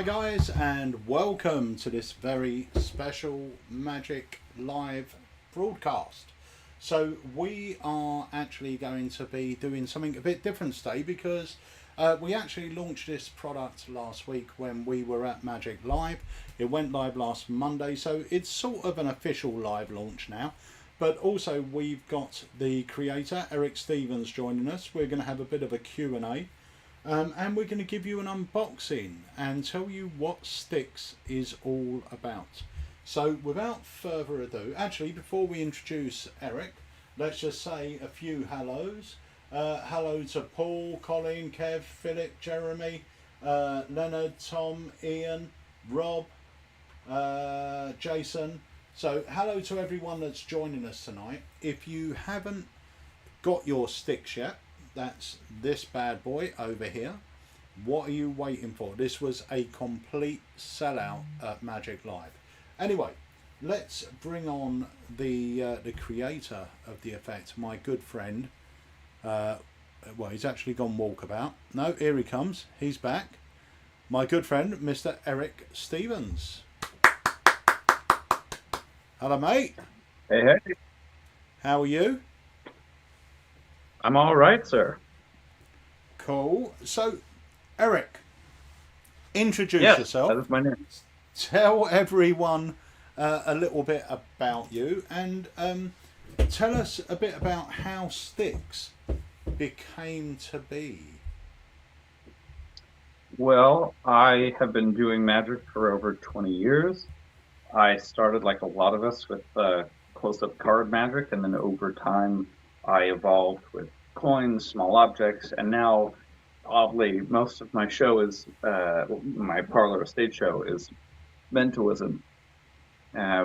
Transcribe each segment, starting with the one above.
guys, and welcome to this very special Magic Live broadcast. So we are actually going to be doing something a bit different today because we actually launched this product last week when we were at Magic Live. It went live last Monday, so it's sort of an official live launch now. But also we've got the creator, Eric Stevens, joining us. We're going to have a bit of a Q&A. And we're going to give you an unboxing and tell you what Sticks is all about. So without further ado, actually before we introduce Eric, let's just say a few hellos. Hello to Paul, Colin, Kev, Philip, Jeremy, Leonard, Tom, Ian, Rob, Jason. So hello to everyone that's joining us tonight. If you haven't got your Sticks yet, that's this bad boy over here. What are you waiting for? This was a complete sellout at Magic Live. Anyway, let's bring on the creator of the effect, my good friend. Well, he's actually gone walkabout. No, here he comes. He's back. My good friend, Mr. Eric Stevens. Hello, mate. Hey, hey. How are you? I'm all right, sir. Cool. So, Eric, introduce Yes, that yourself. is my name. Tell everyone a little bit about you and tell us a bit about how Sticks became to be. Well, I have been doing magic for over 20 years. I started, like a lot of us, with close-up card magic, and then over time I evolved with coins, small objects, and now, oddly, most of my show is, my parlor stage show is mentalism,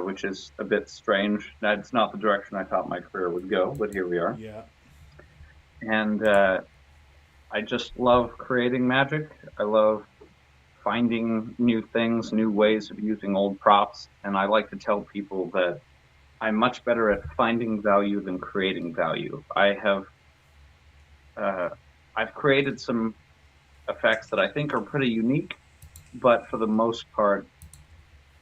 which is a bit strange. That's not the direction I thought my career would go, but here we are. Yeah. And I just love creating magic. I love finding new things, new ways of using old props, and I like to tell people that I'm much better at finding value than creating value. I've created some effects that I think are pretty unique, but for the most part,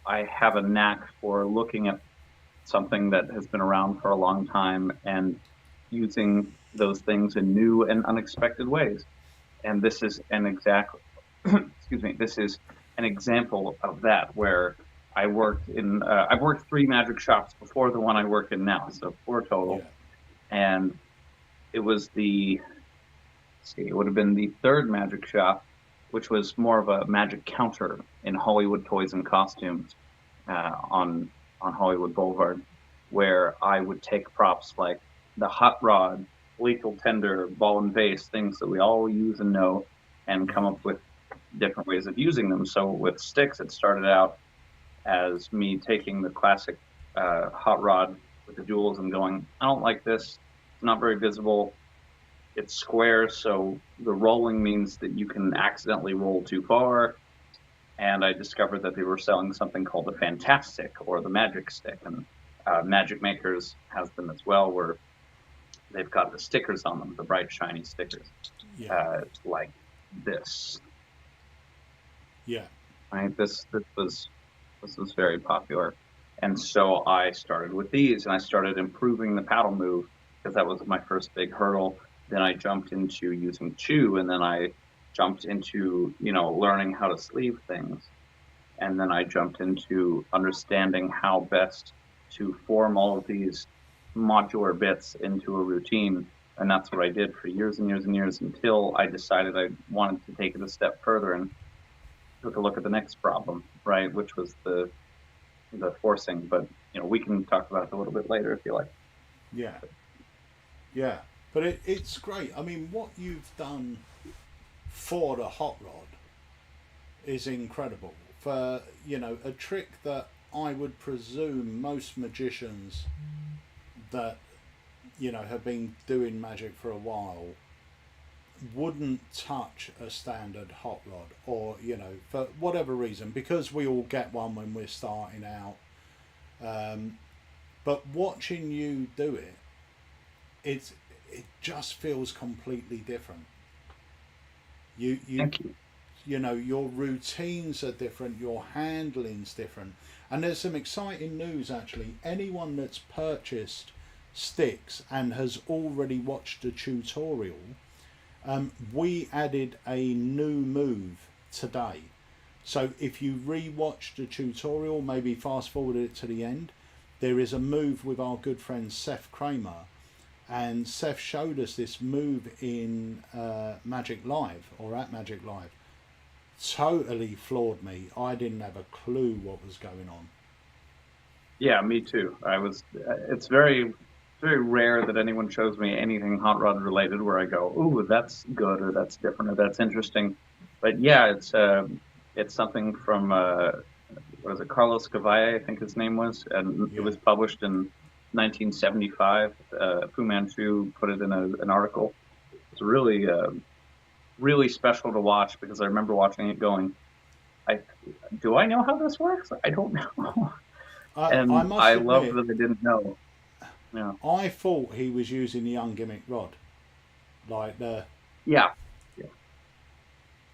I have a knack for looking at something that has been around for a long time and using those things in new and unexpected ways. And this is an exact, excuse me, this is an example of that where I worked in, I've worked 3 magic shops before the one I work in now, so 4 total. Yeah. And it was it would have been the 3rd magic shop, which was more of a magic counter in Hollywood Toys and Costumes on Hollywood Boulevard, where I would take props like the hot rod, lethal tender, ball and vase, things that we all use and know, and come up with different ways of using them. So with Sticks, it started out as me taking the classic hot rod with the jewels and going, I don't like this. It's not very visible. It's square, so the rolling means that you can accidentally roll too far. And I discovered that they were selling something called the Fantastic or the Magic Stick, and Magic Makers has them as well, where they've got the stickers on them, the bright, shiny stickers, Yeah. like this. Yeah. Right, this was very popular, and so I started with these, and I started improving the paddle move because that was my first big hurdle. Then I jumped into using chew, and then I jumped into learning how to sleeve things, and then I jumped into understanding how best to form all of these modular bits into a routine. And that's what I did for years and years and years until I decided I wanted to take it a step further and took a look at the next problem, right, which was the forcing. But we can talk about it a little bit later if you like. Yeah. Yeah. But it's great. I mean, what you've done for the hot rod is incredible. For, a trick that I would presume most magicians that, have been doing magic for a while wouldn't touch a standard hot rod, or, for whatever reason, because we all get one when we're starting out. But watching you do it, it just feels completely different. You Thank you. you know, your routines are different, your handling's different. And there's some exciting news actually. Anyone that's purchased sticks and has already watched the tutorial, we added a new move today. So if you re-watch the tutorial, maybe fast forward it to the end, there is a move with our good friend Seth Kramer, and Seth showed us this move in Magic Live, or at Magic Live. Totally floored me. I didn't have a clue what was going on. Yeah, me too. It's very, very rare that anyone shows me anything hot rod related where I go, "Ooh, that's good," or "That's different," or "That's interesting." But yeah, it's something from what is it, Carlos Cavalle, I think his name was, and Yeah. it was published in 1975. Fu Manchu put it in an article. It's really, really special to watch because I remember watching it going, do I know how this works? I don't know. I And must I loved admit, that I didn't know. Yeah. I thought he was using the ungimmick rod. Like the, Yeah.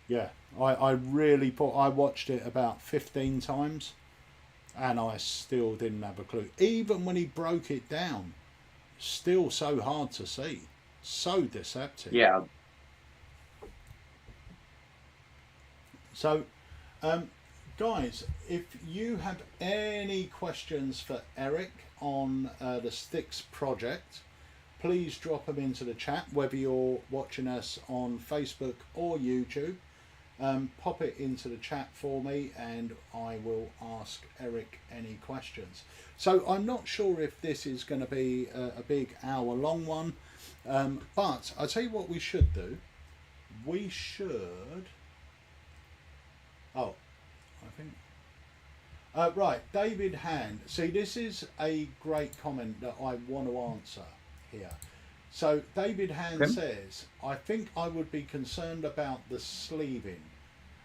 yeah, I really thought, I watched it about 15 times and I still didn't have a clue. Even when he broke it down, still so hard to see. So deceptive. Yeah. So, guys, if you have any questions for Eric on the Sticks project, please drop them into the chat, whether you're watching us on Facebook or YouTube. Pop it into the chat for me and I will ask Eric any questions. So I'm not sure if this is going to be a big hour-long one, but I'll tell you what we should do. We should... Oh, I think... right, David Hand. See, this is a great comment that I want to answer here. So David Hand says, I think I would be concerned about the sleeving,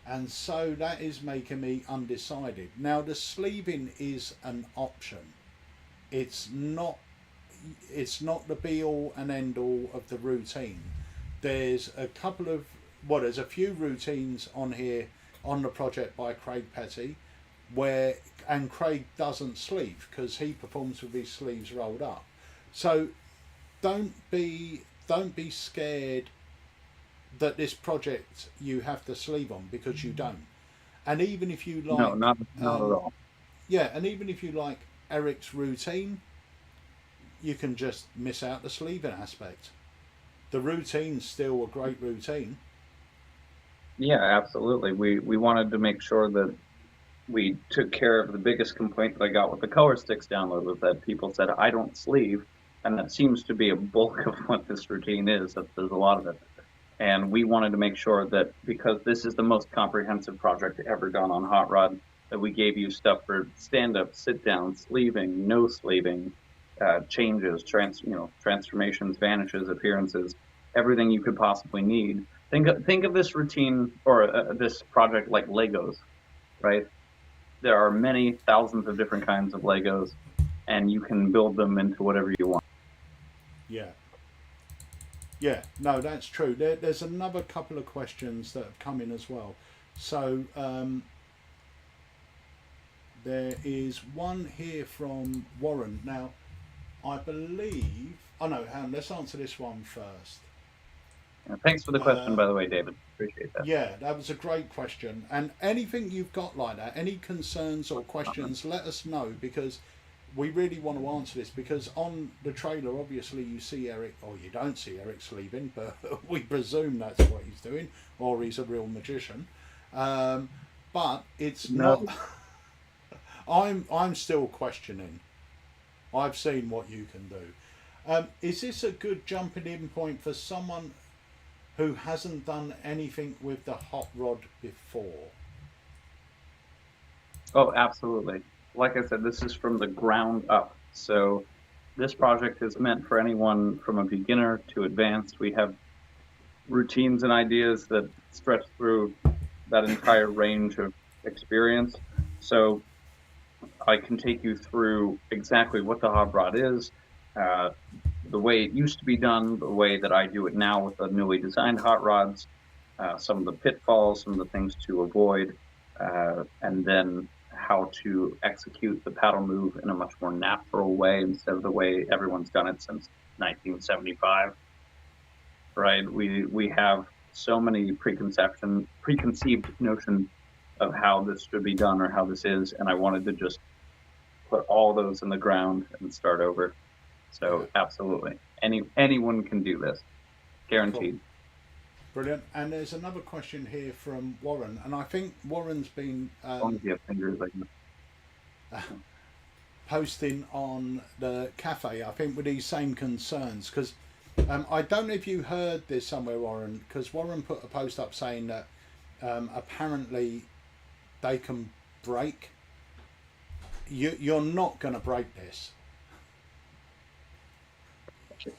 and so that is making me undecided. Now the sleeving is an option. It's not the be all and end all of the routine. There's a couple of, well, there's a few routines on here on the project by Craig Petty where, and Craig doesn't sleeve because he performs with his sleeves rolled up. So don't be scared that this project you have to sleeve on, because you don't. And even if you like, No, not at all. Yeah, and even if you like Eric's routine, you can just miss out the sleeving aspect. The routine's still a great routine. Yeah, absolutely. We wanted to make sure that we took care of the biggest complaint that I got with the color sticks download, was that people said I don't sleeve, and that seems to be a bulk of what this routine is. That there's a lot of it. And we wanted to make sure that, because this is the most comprehensive project ever done on Hot Rod, that we gave you stuff for stand-up, sit-down, sleeving, no sleeving, changes, transformations, vanishes, appearances, everything you could possibly need. Think of this routine or this project like Legos, right? There are many thousands of different kinds of Legos, and you can build them into whatever you want. Yeah. Yeah, no, that's true. There's another couple of questions that have come in as well. So there is one here from Warren. Now, I believe... Oh, no, hang on, let's answer this one first. Thanks for the question, by the way, David. Appreciate that. Yeah, that was a great question. And anything you've got like that, any concerns or questions, let us know, because we really want to answer this. Because on the trailer, obviously, you see Eric, or you don't see Eric sleeving, but we presume that's what he's doing, or he's a real magician. But it's not... I'm still questioning. I've seen what you can do. Is this a good jumping in point for someone who hasn't done anything with the hot rod before? Oh, absolutely. Like I said, this is from the ground up. So this project is meant for anyone from a beginner to advanced. We have routines and ideas that stretch through that entire range of experience. So I can take you through exactly what the hot rod is, the way it used to be done, the way that I do it now with the newly designed hot rods, some of the pitfalls, some of the things to avoid, and then how to execute the paddle move in a much more natural way instead of the way everyone's done it since 1975. Right? We have so many preconceived notions of how this should be done or how this is, and I wanted to just put all those in the ground and start over. So absolutely, anyone can do this, guaranteed. Cool. Brilliant. And there's another question here from Warren, and I think Warren's been As long as you have fingers, like posting on the cafe, I think, with these same concerns. Because I don't know if you heard this somewhere, Warren, because Warren put a post up saying that apparently they can break. You're not going to break this.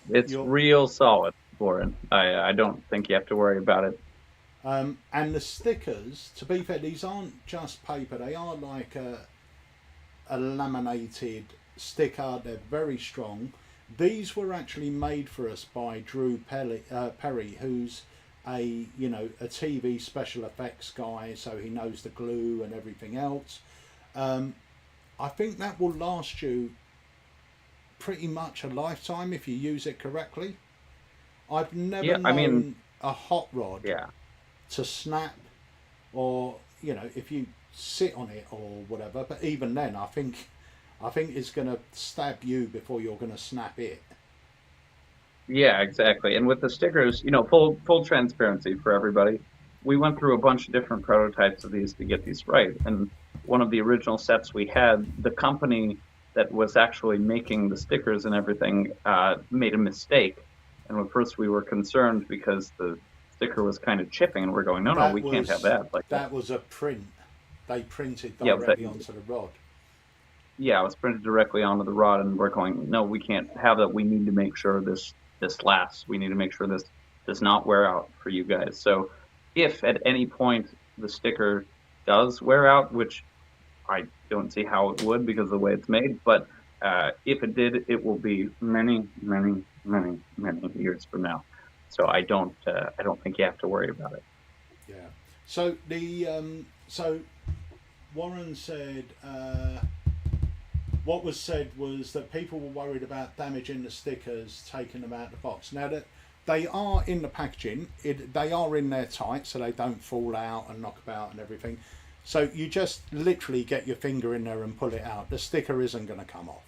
It's real solid, Warren. I don't think you have to worry about it. And the stickers, to be fair, these aren't just paper. They are like a laminated sticker. They're very strong. These were actually made for us by Drew Perry, who's a TV special effects guy, so he knows the glue and everything else. I think that will last you pretty much a lifetime if you use it correctly. I've never known a hot rod to snap, or if you sit on it or whatever. But even then, I think it's going to stab you before you're going to snap it. Yeah, exactly. And with the stickers, full transparency for everybody. We went through a bunch of different prototypes of these to get these right. And one of the original sets we had, the company that was actually making the stickers and everything made a mistake. And at first we were concerned because the sticker was kind of chipping, and we're going, no, we can't have that. That was a print. They printed directly onto the rod. Yeah, it was printed directly onto the rod, and we're going, no, we can't have that. We need to make sure this lasts. We need to make sure this does not wear out for you guys. So if at any point the sticker does wear out, which I don't see how it would because of the way it's made, but if it did, it will be many, many, many, many years from now. So I don't think you have to worry about it. Yeah. So so Warren said what was said was that people were worried about damaging the stickers, taking them out of the box. Now that they are in the packaging, they are in there tight, so they don't fall out and knock about and everything. So you just literally get your finger in there and pull it out. The sticker isn't going to come off.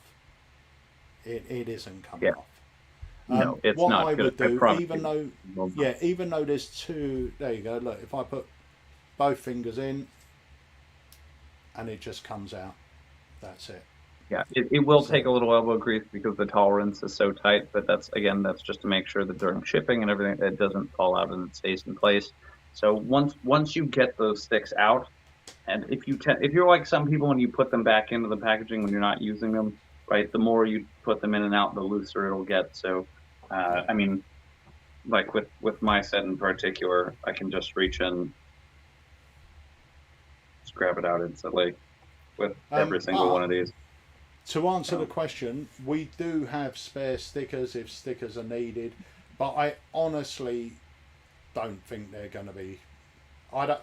It isn't coming off. No, it's what not. I would do, even though there's two, there you go. Look, if I put both fingers in, and it just comes out. That's it. Yeah, it will take a little elbow grease because the tolerance is so tight, but that's just to make sure that during shipping and everything, it doesn't fall out and it stays in place. So once you get those sticks out, and if you're like some people, when you put them back into the packaging when you're not using them, right, the more you put them in and out, the looser it'll get. So, I mean, like with my set in particular, I can just reach in, just grab it out instantly with every single one of these. To answer the question, we do have spare stickers if stickers are needed, but I honestly don't think they're going to be. I don't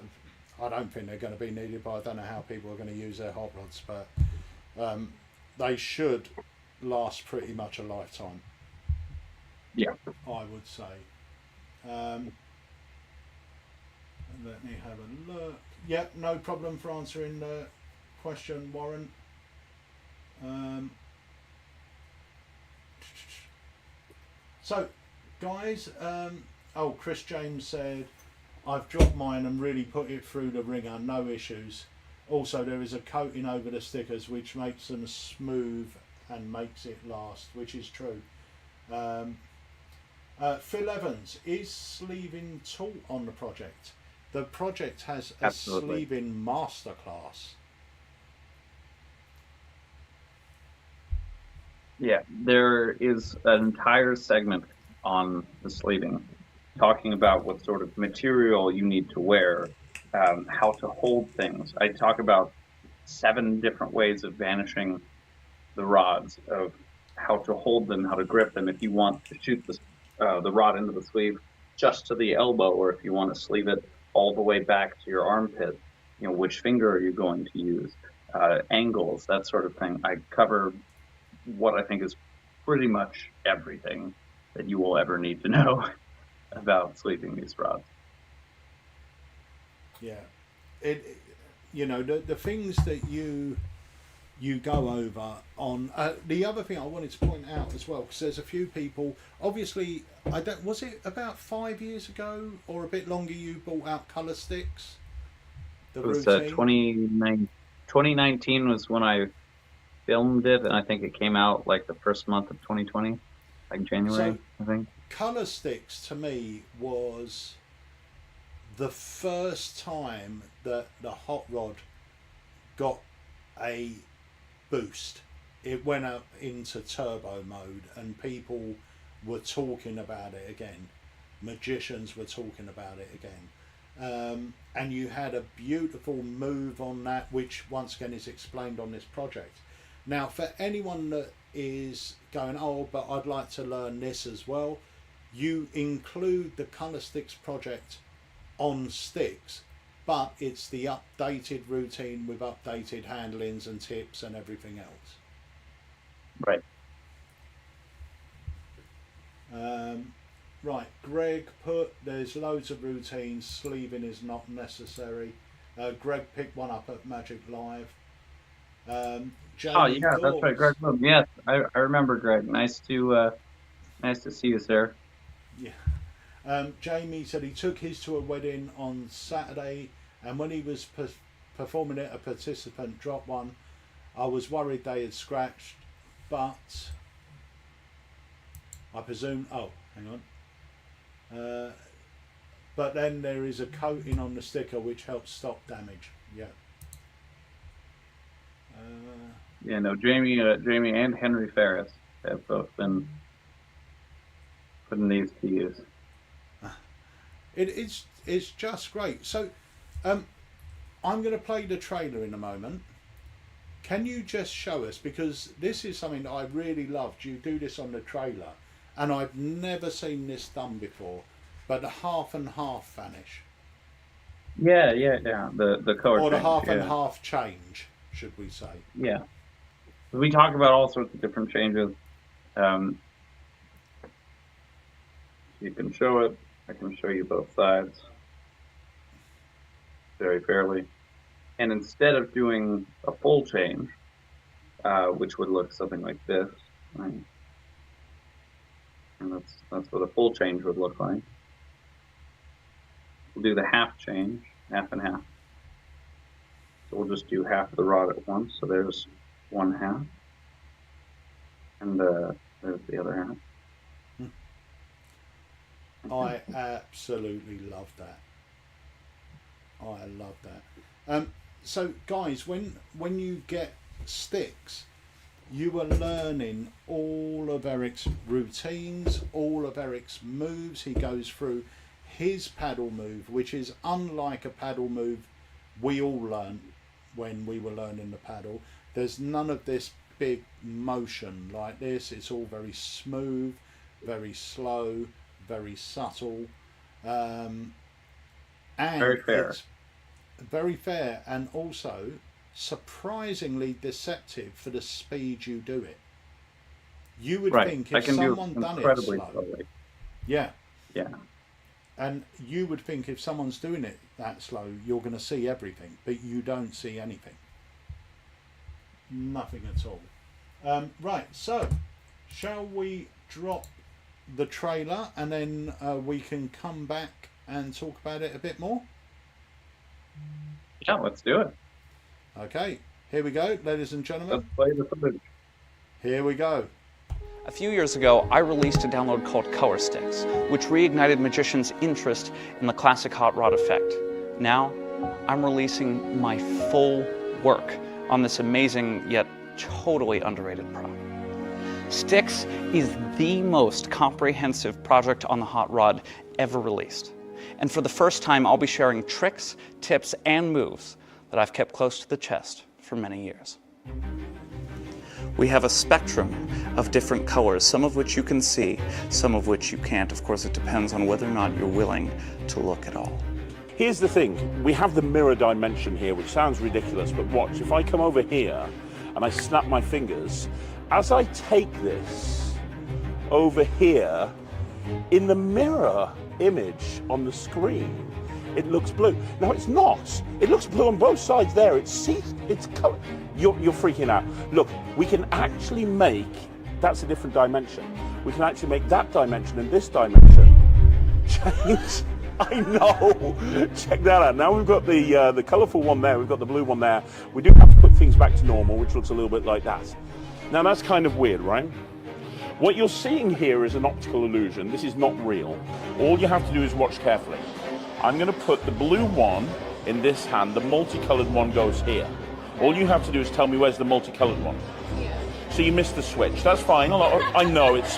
think they're going to be needed, but I don't know how people are going to use their hot rods. But they should last pretty much a lifetime. Yeah, I would say. Let me have a look. Yep, no problem for answering the question, Warren. So, guys, Chris James said, I've dropped mine and really put it through the ringer, no issues. Also, there is a coating over the stickers which makes them smooth and makes it last, which is true. Phil Evans, is sleeving taught on the project? The project has a sleeving masterclass. Yeah, there is an entire segment on the sleeving, talking about what sort of material you need to wear, how to hold things. I talk about 7 different ways of vanishing the rods, of how to hold them, how to grip them. If you want to shoot the rod into the sleeve, just to the elbow, or if you want to sleeve it all the way back to your armpit, which finger are you going to use, angles, that sort of thing. I cover what I think is pretty much everything that you will ever need to know about sleeving these rods. Yeah, the things that you go over on the other thing I wanted to point out as well, because there's a few people, obviously, was it about 5 years ago or a bit longer you brought out colour sticks? It was 2019 was when I filmed it, and I think it came out like the first month of 2020, like January, I think. Colour sticks to me was the first time that the hot rod got a boost. It went up into turbo mode and people were talking about it again. Magicians were talking about it again. And you had a beautiful move on that, which once again is explained on this project. Now, for anyone that is going, oh, but I'd like to learn this as well, you include the Colour Sticks project on sticks, but it's the updated routine with updated handlings and tips and everything else. Right. Right, Greg put, there's loads of routines, sleeving is not necessary. Greg picked one up at Magic Live. Jamie that's right, Greg. Yes, I remember Greg. Nice to see you, sir. Yeah. Jamie said he took his to a wedding on Saturday, and when he was performing it, a participant dropped one. I was worried they had scratched, but I presume. Oh, hang on. But then there is a coating on the sticker which helps stop damage. Yeah. Jamie and Henry Ferris have both been putting these to use. It's just great. So, I'm going to play the trailer in a moment. Can you just show us, because this is something that I really loved. You do this on the trailer, and I've never seen this done before. But the half and half vanish. Yeah. The color or the change, half and half change, should we say? Yeah. We talk about all sorts of different changes. You can show it. I can show you both sides very fairly. And instead of doing a full change, which would look something like this, right? And that's what a full change would look like. We'll do the half change, half and half. So we'll just do half the rod at once. So there's one half, and there's the other half. I absolutely love that. I love that. So guys, when you get sticks, you are learning all of Eric's routines, all of Eric's moves. He goes through his paddle move, which is unlike a paddle move we all learned when we were learning the paddle. There's none of this big motion like this. It's all very smooth, very slow, very subtle, and very fair. It's very fair, and also surprisingly deceptive for the speed you do it. You would think if someone done it slowly, yeah, and you would think if someone's doing it that slow, you're going to see everything, but you don't see anything, nothing at all. Right, so shall we drop the trailer and then we can come back and talk about it a bit more? Yeah, let's do it. Okay, here we go, ladies and gentlemen. Let's play the footage. Here we go. A few years ago, I released a download called Color Sticks, which reignited magicians' interest in the classic hot rod effect. Now, I'm releasing my full work on this amazing yet totally underrated prop. Sticks is the most comprehensive project on the hot rod ever released. And for the first time, I'll be sharing tricks, tips, and moves that I've kept close to the chest for many years. We have a spectrum of different colors, some of which you can see, some of which you can't. Of course, it depends on whether or not you're willing to look at all. Here's the thing, we have the mirror dimension here, which sounds ridiculous, but watch, if I come over here and I snap my fingers, as I take this over here, in the mirror image on the screen, it looks blue. Now it's not. It looks blue on both sides there. It's color. You're freaking out. Look, we can actually make, that's a different dimension. We can actually make that dimension and this dimension change. I know. Check that out. Now we've got the colourful one there. We've got the blue one there. We do have to put things back to normal, which looks a little bit like that. Now that's kind of weird, right? What you're seeing here is an optical illusion. This is not real. All you have to do is watch carefully. I'm going to put the blue one in this hand. The multicolored one goes here. All you have to do is tell me where's the multicolored one. So you missed the switch. That's fine. I know it's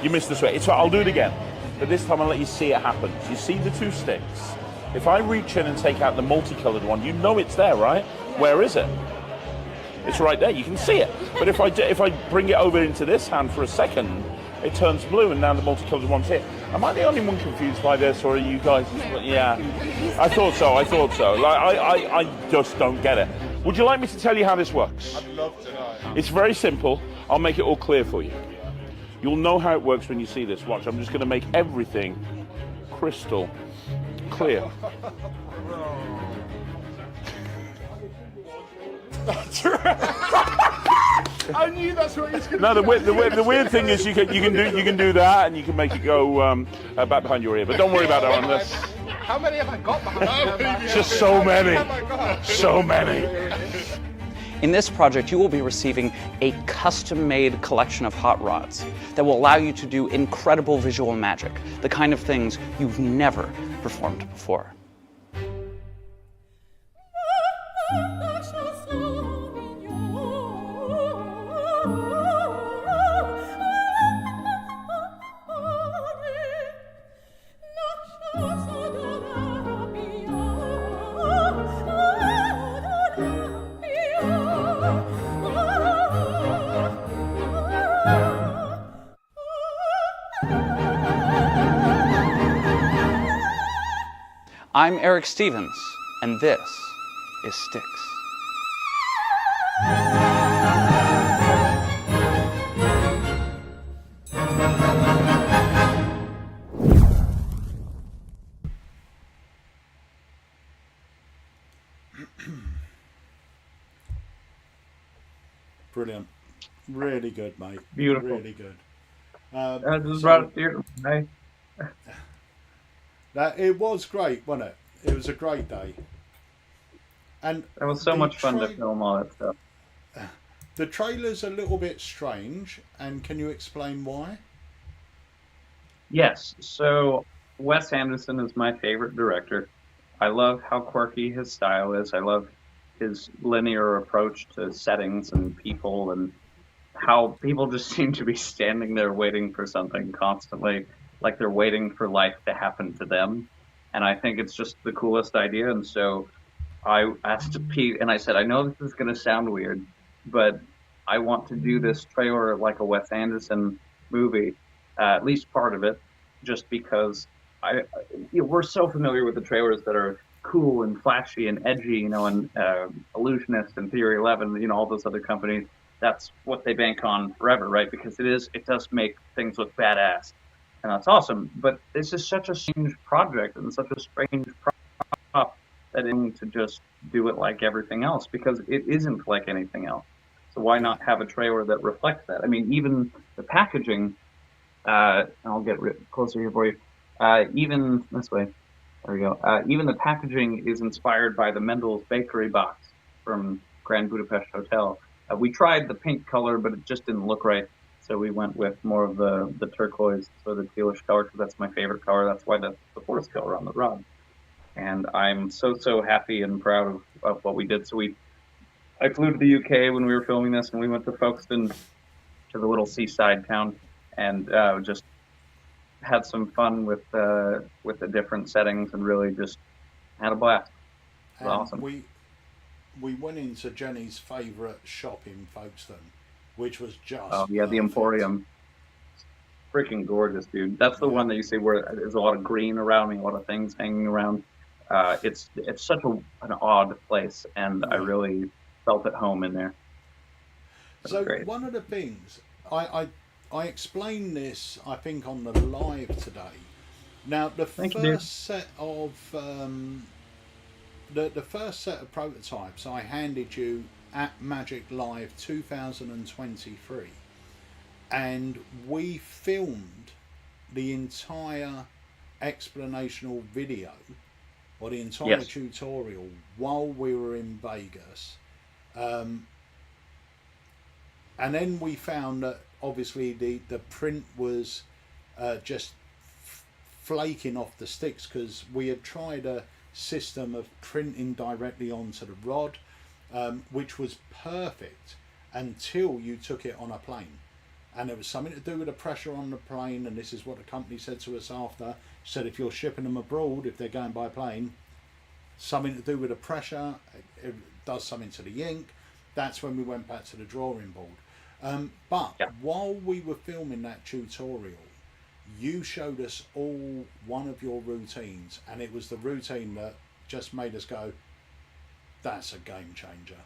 you missed the switch. I'll do it again. But this time I'll let you see it happen. You see the two sticks? If I reach in and take out the multicolored one, you know it's there, right? Where is it? It's right there. You can see it. But if I bring it over into this hand for a second, it turns blue, and now the multicolored one's here. Am I the only one confused by this, or are you guys? Yeah, I thought so. Like, I just don't get it. Would you like me to tell you how this works? I'd love to know. It's very simple. I'll make it all clear for you. You'll know how it works when you see this. Watch. I'm just going to make everything crystal clear. That's right. I knew that's what you was going to No, the weird thing is you can do that, and you can make it go back behind your ear. But don't worry about that one. That's How many have I got behind me? just so many, Oh my God. so many. In this project, you will be receiving a custom-made collection of hot rods that will allow you to do incredible visual magic, the kind of things you've never performed before. I'm Eric Stevens, and this is Styx. Brilliant. Really good, mate. Beautiful. Really good. Just brought it here. Nice. It was great, wasn't it? It was a great day. And That was so the much fun to film all that stuff. The trailer's a little bit strange, and can you explain why? Yes. So Wes Anderson is my favorite director. I love how quirky his style is. I love his linear approach to settings and people, and how people just seem to be standing there waiting for something constantly, like they're waiting for life to happen to them. And I think it's just the coolest idea. And so I asked Pete, and I said, I know this is going to sound weird, but I want to do this trailer like a Wes Anderson movie, at least part of it, just because we're so familiar with the trailers that are cool and flashy and edgy, and Illusionist and Theory 11, all those other companies. That's what they bank on forever, right? Because it does make things look badass. And that's awesome, but this is such a strange project and such a strange prop that it needs to just do it like everything else, because it isn't like anything else. So why not have a trailer that reflects that? I mean, even the packaging, I'll get closer here for you, even this way, there we go. Even the packaging is inspired by the Mendel's Bakery box from Grand Budapest Hotel. We tried the pink color, but it just didn't look right. So we went with more of the turquoise, or the tealish color, because that's my favorite color. That's why that's the forest color on the rod. And I'm so happy and proud of what we did. So I flew to the UK when we were filming this, and we went to Folkestone, to the little seaside town, and just had some fun with the different settings, and really just had a blast. It was awesome. We went into Jenny's favourite shop in Folkestone, which was just Oh yeah, the perfect. Emporium. Freaking gorgeous, dude. That's the one that you see where there's a lot of green around me, a lot of things hanging around. It's such an odd place, and I Yeah. really felt at home in there. It was So great. one of the things I explained this, I think, on the live today. Now the Thank you, first set of the first set of prototypes I handed you at Magic Live 2023, and we filmed the entire explanational video or the entire Yes. tutorial while we were in Vegas. And then we found that obviously the print was just flaking off the sticks, because we had tried a system of printing directly onto the rod, which was perfect until you took it on a plane. And there was something to do with the pressure on the plane, and this is what the company said to us after. Said if you're shipping them abroad, if they're going by plane, something to do with the pressure, it does something to the ink. That's when we went back to the drawing board. But while we were filming that tutorial, you showed us all one of your routines, and it was the routine that just made us go, that's a game changer.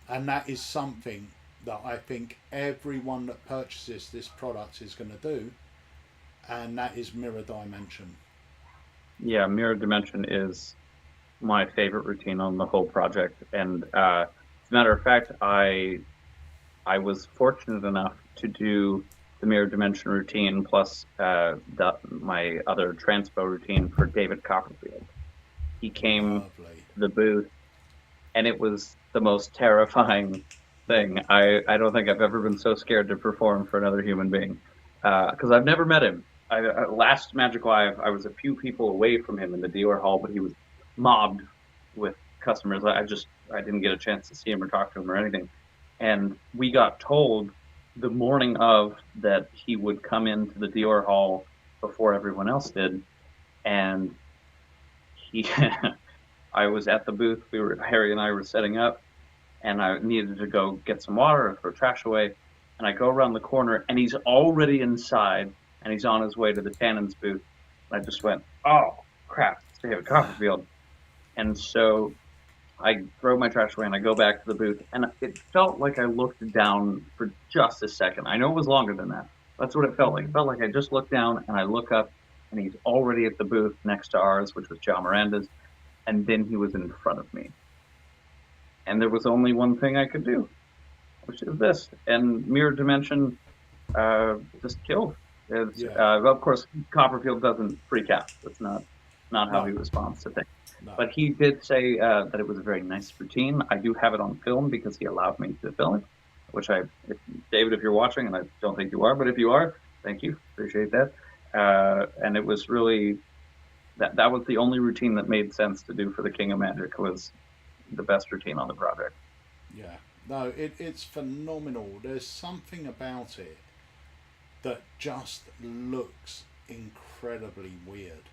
And that is something that I think everyone that purchases this product is going to do, and that is mirror dimension. Yeah, mirror dimension is my favorite routine on the whole project, and as a matter of fact, I was fortunate enough to do the mirror dimension routine plus my other transpo routine for David Copperfield. He came Lovely. to the booth, and it was the most terrifying thing. I don't think I've ever been so scared to perform for another human being, because I've never met him. Last Magic Live, I was a few people away from him in the dealer hall, but he was mobbed with customers. I didn't get a chance to see him or talk to him or anything. And we got told the morning of that he would come into the dealer hall before everyone else did. And he, I was at the booth. Harry and I were setting up, and I needed to go get some water or throw trash away. And I go around the corner, and he's already inside, and he's on his way to the Tannins booth. And I just went, oh crap, it's David Copperfield. And so I throw my trash away and I go back to the booth, and it felt like I looked down for just a second. I know it was longer than that. That's what it felt like. It felt like I just looked down and I look up, and he's already at the booth next to ours, which was John Miranda's, and then he was in front of me. And there was only one thing I could do, which is this. And mirror dimension just killed. Of course, Copperfield doesn't freak out. That's not how he responds to things. No. But he did say that it was a very nice routine. I do have it on film because he allowed me to film it, which David, if you're watching, and I don't think you are, but if you are, thank you. Appreciate that. And it was really, that was the only routine that made sense to do for the King of Magic, was the best routine on the project. Yeah. No, it's phenomenal. There's something about it that just looks incredibly weird.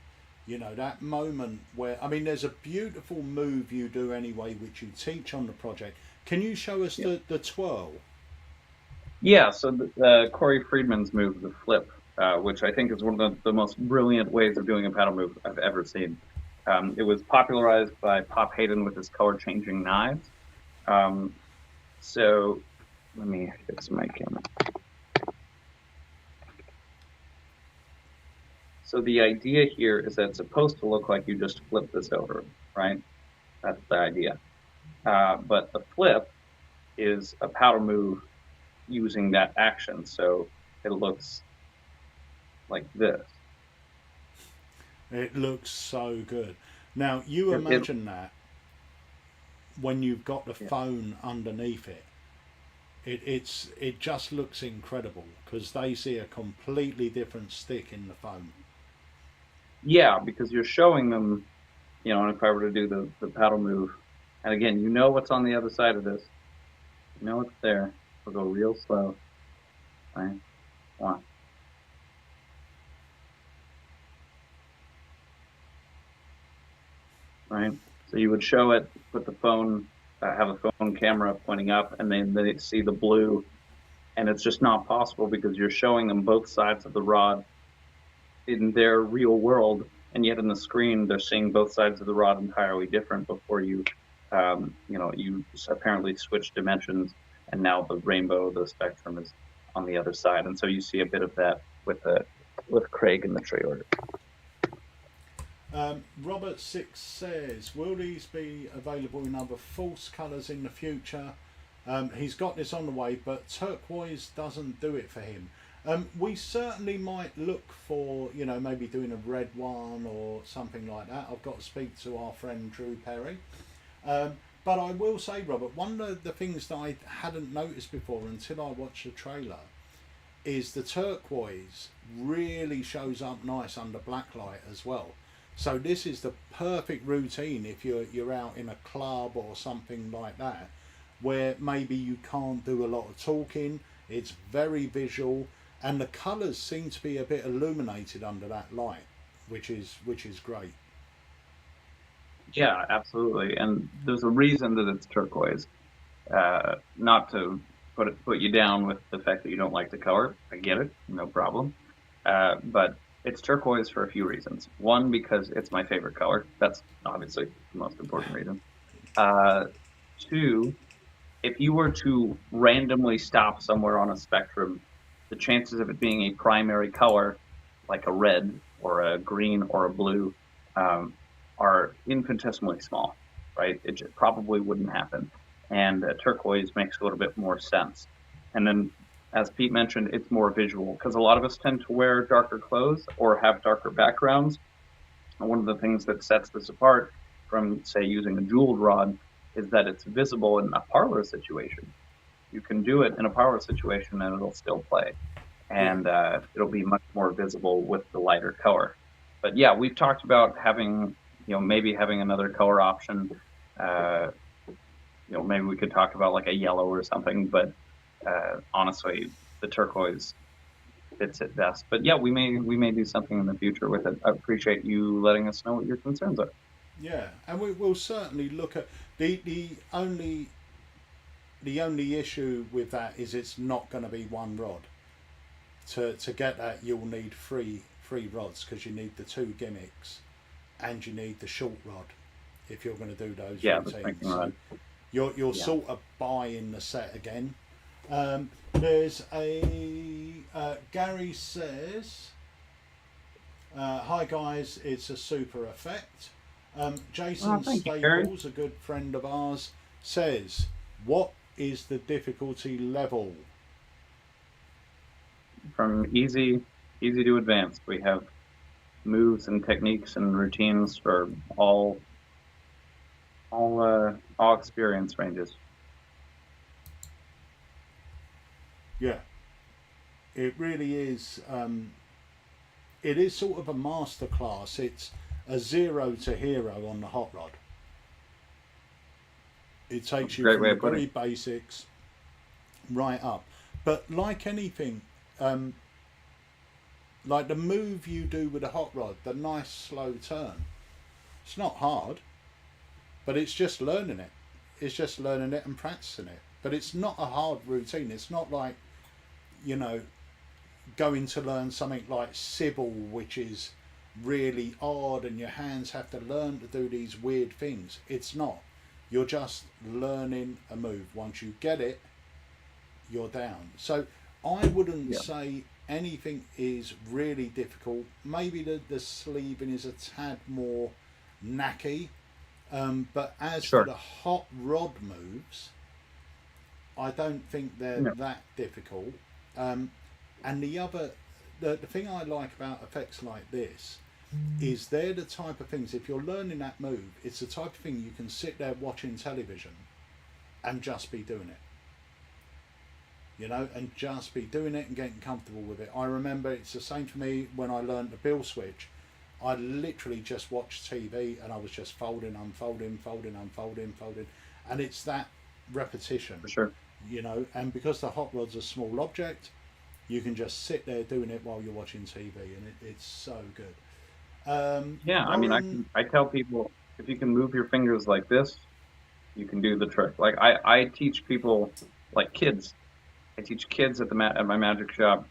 You know, that moment where, I mean, there's a beautiful move you do anyway, which you teach on the project. Can you show us the twirl? Yeah, so Corey Friedman's move, the flip, which I think is one of the most brilliant ways of doing a paddle move I've ever seen. It was popularized by Pop Hayden with his color-changing knives. So let me fix my camera. So the idea here is that it's supposed to look like you just flip this over, right? That's the idea. But the flip is a paddle move using that action. So it looks like this. It looks so good. Now, you imagine that when you've got the phone underneath it. It just looks incredible, because they see a completely different stick in the phone. Yeah, because you're showing them, you know, and if I were to do the paddle move, and again, you know what's on the other side of this. You know it's there. We'll go real slow. Right? One. Right? So you would put the phone, have a phone camera pointing up, and then they see the blue and it's just not possible because you're showing them both sides of the rod in their real world, and yet in the screen they're seeing both sides of the rod entirely different before you you apparently switch dimensions, and now the rainbow, the spectrum, is on the other side, and so you see a bit of that with Craig in the trailer. Robert 6 says, will these be available in other false colours in the future? He's got this on the way, but turquoise doesn't do it for him. We certainly might look for, maybe doing a red one or something like that. I've got to speak to our friend Drew Perry. But I will say, Robert, one of the things that I hadn't noticed before until I watched the trailer is the turquoise really shows up nice under black light as well. So this is the perfect routine if you're out in a club or something like that, where maybe you can't do a lot of talking. It's very visual, and the colours seem to be a bit illuminated under that light, which is great. Yeah, absolutely. And there's a reason that it's turquoise. Not to put you down with the fact that you don't like the color. I get it, no problem. But it's turquoise for a few reasons. One, because it's my favorite color. That's obviously the most important reason. Two, if you were to randomly stop somewhere on a spectrum, the chances of it being a primary color, like a red or a green or a blue, are infinitesimally small, right? It just probably wouldn't happen. And turquoise makes a little bit more sense. And then, as Pete mentioned, it's more visual because a lot of us tend to wear darker clothes or have darker backgrounds. And one of the things that sets this apart from, say, using a jeweled rod is that it's visible in a parlor situation. You can do it in a parlor situation and it'll still play. And it'll be much more visible with the lighter color. But yeah, we've talked about having, maybe having another color option. Maybe we could talk about like a yellow or something, but honestly, the turquoise fits it best. But yeah, we may do something in the future with it. I appreciate you letting us know what your concerns are. Yeah, and we'll certainly look at the only issue with that is it's not going to be one rod. To get that, you'll need three rods because you need the two gimmicks, and you need the short rod if you're going to do those routines. So you're sort of buying the set again. There's a Gary says, hi guys, it's a super effect. Jason Staples, a good friend of ours, says, what is the difficulty level? From easy to advanced, we have moves and techniques and routines for all experience ranges. Yeah, it really is. It is sort of a masterclass. It's a 0 to hero on the hot rod. It takes you from the very basics right up. But like anything, like the move you do with a hot rod, the nice slow turn, it's not hard, but it's just learning it. It's just learning it and practicing it. But it's not a hard routine. It's not like, going to learn something like Sybil, which is really odd and your hands have to learn to do these weird things. It's not. You're just learning a move. Once you get it, you're down. So I wouldn't say anything is really difficult. Maybe the sleeving is a tad more knacky. But as for the hot rod moves, I don't think they're that difficult. And the thing I like about effects like this is they're the type of things, if you're learning that move, it's the type of thing you can sit there watching television and just be doing it. And just be doing it and getting comfortable with it. I remember it's the same for me when I learned the bill switch. I literally just watched TV and I was just folding, unfolding, folding, unfolding, folding. And it's that repetition. For sure. And because the hot rod's a small object, you can just sit there doing it while you're watching TV, and it's so good. I tell people, if you can move your fingers like this, you can do the trick. Like I teach people, like kids, I teach kids at my magic shop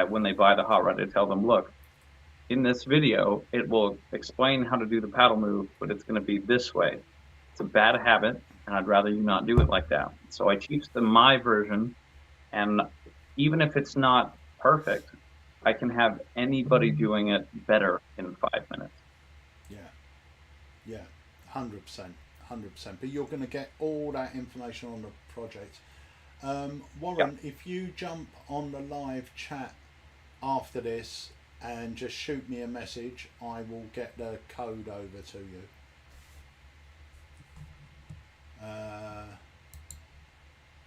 when they buy the hot rod. I tell them, look, in this video, it will explain how to do the paddle move, but it's going to be this way. It's a bad habit, and I'd rather you not do it like that. So I teach them my version, and even if it's not perfect, I can have anybody doing it better in 5 minutes. Yeah, 100%. But you're going to get all that information on the project. Warren, if you jump on the live chat after this and just shoot me a message, I will get the code over to you.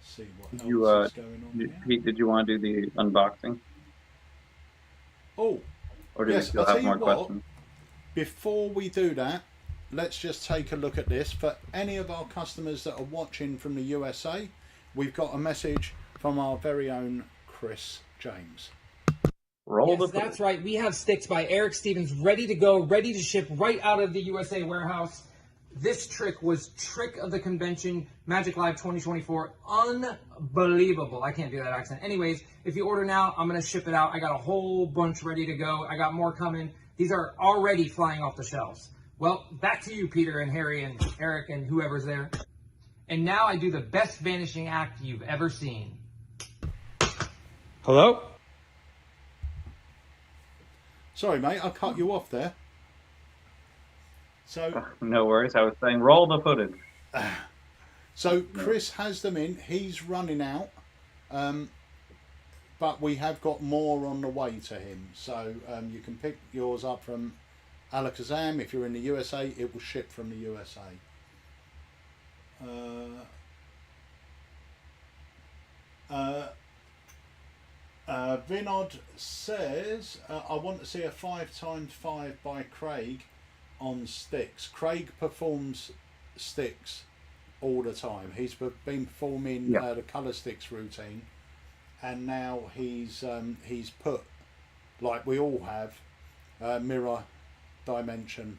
See what else is going on here. Pete, did you want to do the unboxing? Oh, or do yes, we still I'll have tell more you what, questions? before we do that, let's just take a look at this. For any of our customers that are watching from the USA, we've got a message from our very own Chris James. Yes, that's right. We have sticks by Eric Stevens ready to go, ready to ship right out of the USA warehouse. This trick was Trick of the Convention, Magic Live 2024. Unbelievable. I can't do that accent. Anyways, if you order now, I'm going to ship it out. I got a whole bunch ready to go. I got more coming. These are already flying off the shelves. Well, back to you, Peter and Harry and Eric and whoever's there. And now I do the best vanishing act you've ever seen. Hello? Sorry, mate, I cut you off there. So no worries. I was saying roll the footage. So Chris has them in. He's running out, but we have got more on the way to him. So you can pick yours up from Alakazam. If you're in the USA, it will ship from the USA. Vinod says, I want to see a 5x5 by Craig on sticks. Craig performs sticks all the time. He's been performing the colour sticks routine, and now he's put, like we all have, mirror dimension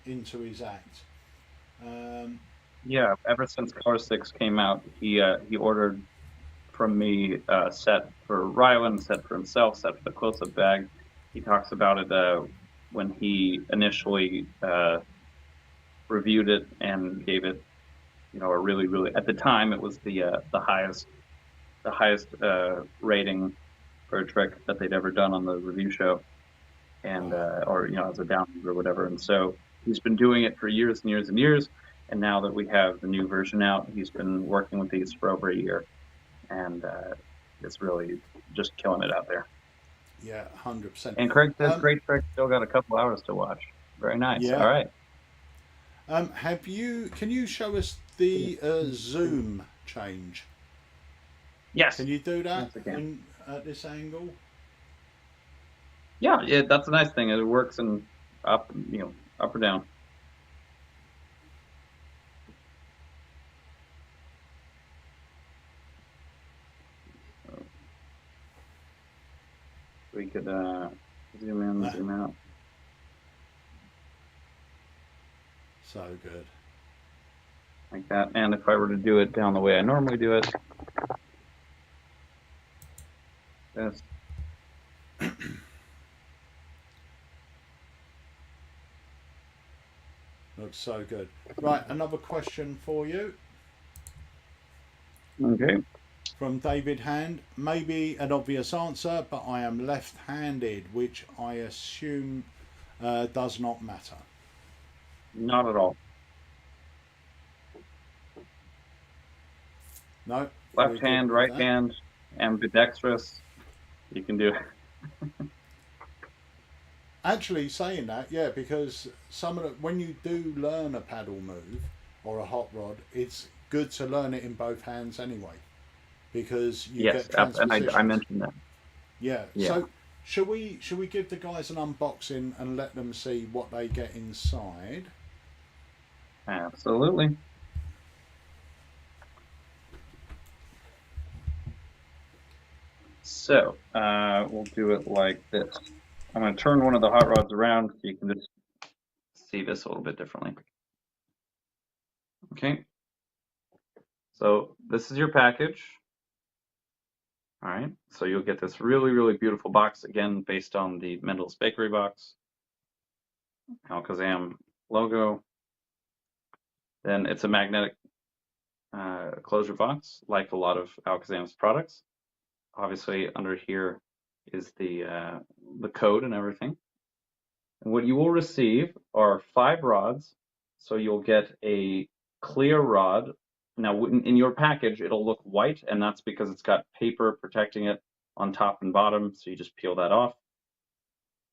into his act. Yeah, ever since Color Sticks came out, he ordered from me a set for Rylan, set for himself, set for the close-up bag. He talks about it when he initially reviewed it and gave it, a really at the time it was the highest rating for a trick that they'd ever done on the review show, and or as a download or whatever. And so he's been doing it for years and years and years. And now that we have the new version out, he's been working with these for over a year, and it's really just killing it out there. Yeah, 100%. And Craig says, great trick, still got a couple hours to watch. Very nice. Yeah. All right. Can you show us the zoom change? Yes. Can you do that yes, at this angle? Yeah, that's a nice thing. It works in up or down. We could zoom in, zoom out. So good. Like that. And if I were to do it down the way I normally do it, this. Looks so good. Right, another question for you. Okay. From David Hand, maybe an obvious answer, but I am left-handed, which I assume does not matter. Not at all. No. Left hand, right hand, ambidextrous. You can do it. Actually, saying that, yeah, because when you do learn a paddle move or a hot rod, it's good to learn it in both hands anyway. Because you get transpositions. And I mentioned that. Yeah. So should we give the guys an unboxing and let them see what they get inside? Absolutely. So we'll do it like this. I'm going to turn one of the hot rods around so you can just see this a little bit differently. Okay. So this is your package. All right, so you'll get this really, really beautiful box, again, based on the Mendel's Bakery box, Alakazam logo. Then it's a magnetic closure box, like a lot of Alakazam's products. Obviously, under here is the code and everything. And what you will receive are 5 rods. So you'll get a clear rod. Now, in your package, it'll look white, and that's because it's got paper protecting it on top and bottom. So you just peel that off.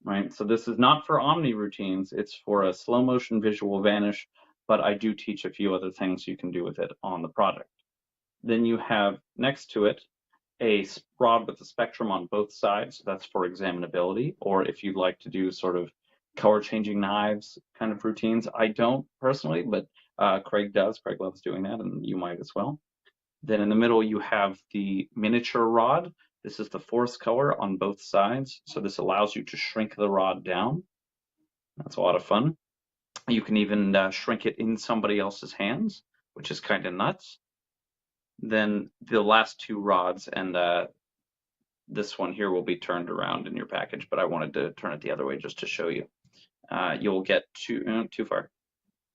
Right. So this is not for Omni routines. It's for a slow motion visual vanish, but I do teach a few other things you can do with it on the product. Then you have next to it a rod with a spectrum on both sides. That's for examinability, or if you'd like to do sort of color changing knives kind of routines. I don't personally, but Craig does. Craig loves doing that, and you might as well. Then in the middle, you have the miniature rod. This is the force color on both sides. So this allows you to shrink the rod down. That's a lot of fun. You can even shrink it in somebody else's hands, which is kind of nuts. Then the last 2 rods, and this one here will be turned around in your package, but I wanted to turn it the other way just to show you. You'll get too far.